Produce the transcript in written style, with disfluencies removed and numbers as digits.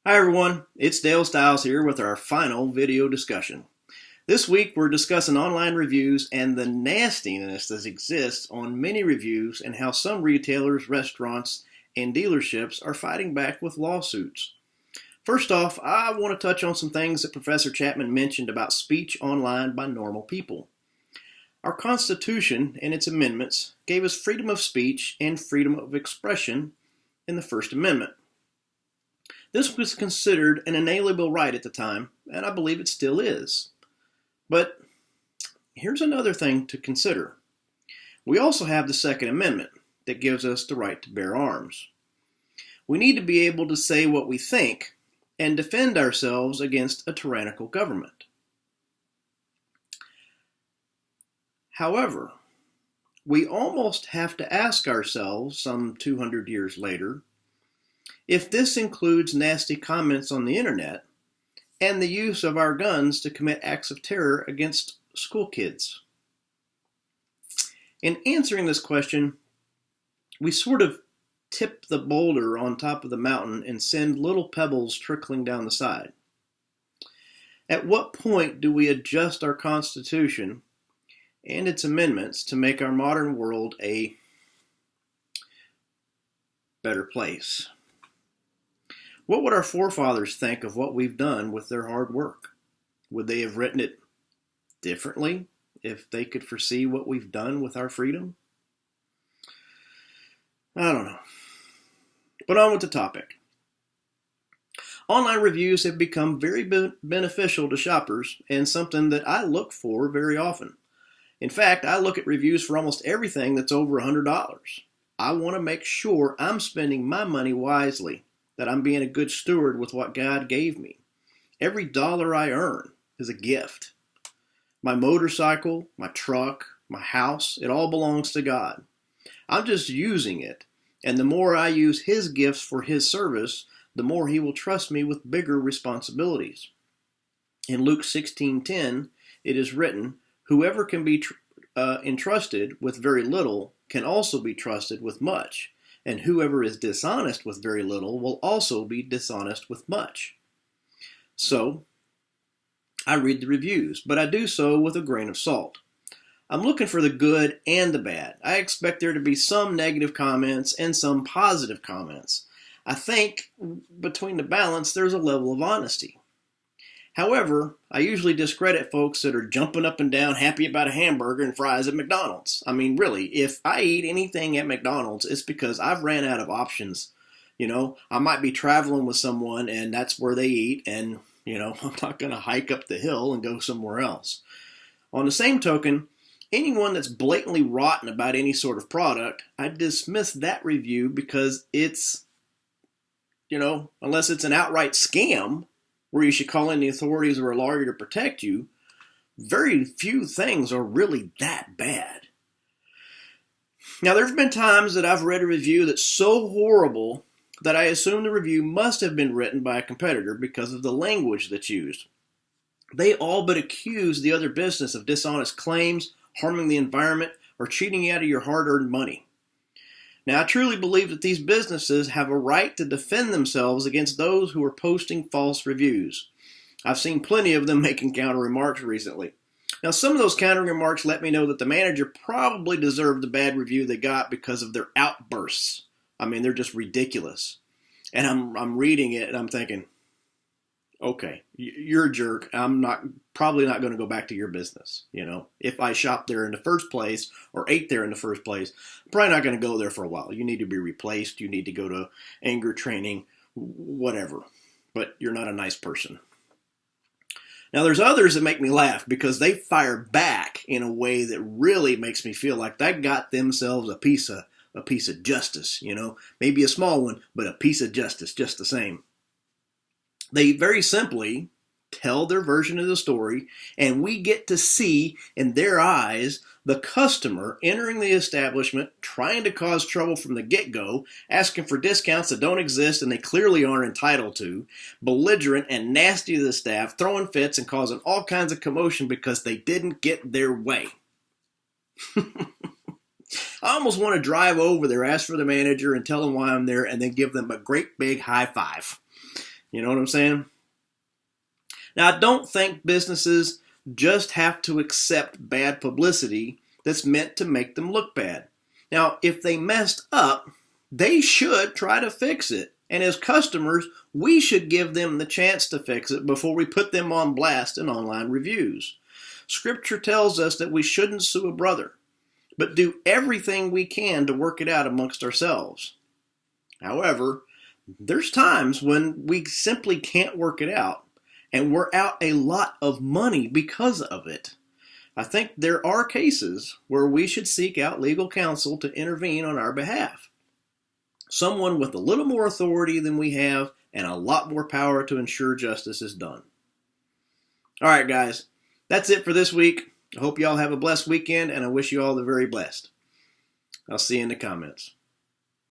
Hi everyone, it's Dale Stiles here with our final video discussion. This week we're discussing online reviews and the nastiness that exists on many reviews and how some retailers, restaurants, and dealerships are fighting back with lawsuits. First off, I want to touch on some things that Professor Chapman mentioned about speech online by normal people. Our Constitution and its amendments gave us freedom of speech and freedom of expression in the First Amendment. This was considered an inalienable right at the time, and I believe it still is. But here's another thing to consider. We also have the Second Amendment that gives us the right to bear arms. We need to be able to say what we think and defend ourselves against a tyrannical government. However, we almost have to ask ourselves, some 200 years later, if this includes nasty comments on the internet and the use of our guns to commit acts of terror against school kids. In answering this question, we sort of tip the boulder on top of the mountain and send little pebbles trickling down the side. At what point do we adjust our Constitution and its amendments to make our modern world a better place? What would our forefathers think of what we've done with their hard work? Would they have written it differently if they could foresee what we've done with our freedom? I don't know. But on with the topic. Online reviews have become very beneficial to shoppers and something that I look for very often. In fact, I look at reviews for almost everything that's over $100. I want to make sure I'm spending my money wisely, that I'm being a good steward with what God gave me. Every dollar I earn is a gift. My motorcycle, my truck, my house, it all belongs to God. I'm just using it, and the more I use His gifts for His service, the more He will trust me with bigger responsibilities. In Luke 16:10, it is written, "Whoever can be entrusted with very little can also be trusted with much. And whoever is dishonest with very little will also be dishonest with much." So, I read the reviews, but I do so with a grain of salt. I'm looking for the good and the bad. I expect there to be some negative comments and some positive comments. I think between the balance, there's a level of honesty. However, I usually discredit folks that are jumping up and down happy about a hamburger and fries at McDonald's. I mean, really, if I eat anything at McDonald's, it's because I've ran out of options. I might be traveling with someone and that's where they eat, and, I'm not going to hike up the hill and go somewhere else. On the same token, anyone that's blatantly rotten about any sort of product, I dismiss that review because it's, unless it's an outright scam, where you should call in the authorities or a lawyer to protect you, very few things are really that bad. Now, there have been times that I've read a review that's so horrible that I assume the review must have been written by a competitor because of the language that's used. They all but accuse the other business of dishonest claims, harming the environment, or cheating you out of your hard-earned money. Now, I truly believe that these businesses have a right to defend themselves against those who are posting false reviews. I've seen plenty of them making counter remarks recently. Now, some of those counter remarks let me know that the manager probably deserved the bad review they got because of their outbursts. I mean, they're just ridiculous. And I'm reading it and I'm thinking, okay, you're a jerk. I'm probably not going to go back to your business. If I shopped there in the first place or ate there in the first place, I'm probably not going to go there for a while. You need to be replaced. You need to go to anger training, whatever. But you're not a nice person. Now, there's others that make me laugh because they fire back in a way that really makes me feel like they got themselves a piece of justice. Maybe a small one, but a piece of justice just the same. They very simply tell their version of the story, and we get to see in their eyes the customer entering the establishment, trying to cause trouble from the get-go, asking for discounts that don't exist and they clearly aren't entitled to, belligerent and nasty to the staff, throwing fits and causing all kinds of commotion because they didn't get their way. I almost want to drive over there, ask for the manager, and tell them why I'm there, and then give them a great big high five. You know what I'm saying? Now, I don't think businesses just have to accept bad publicity that's meant to make them look bad. Now, if they messed up, they should try to fix it. And as customers, we should give them the chance to fix it before we put them on blast in online reviews. Scripture tells us that we shouldn't sue a brother, but do everything we can to work it out amongst ourselves. However, there's times when we simply can't work it out, and we're out a lot of money because of it. I think there are cases where we should seek out legal counsel to intervene on our behalf. Someone with a little more authority than we have and a lot more power to ensure justice is done. All right, guys, that's it for this week. I hope y'all have a blessed weekend, and I wish you all the very best. I'll see you in the comments.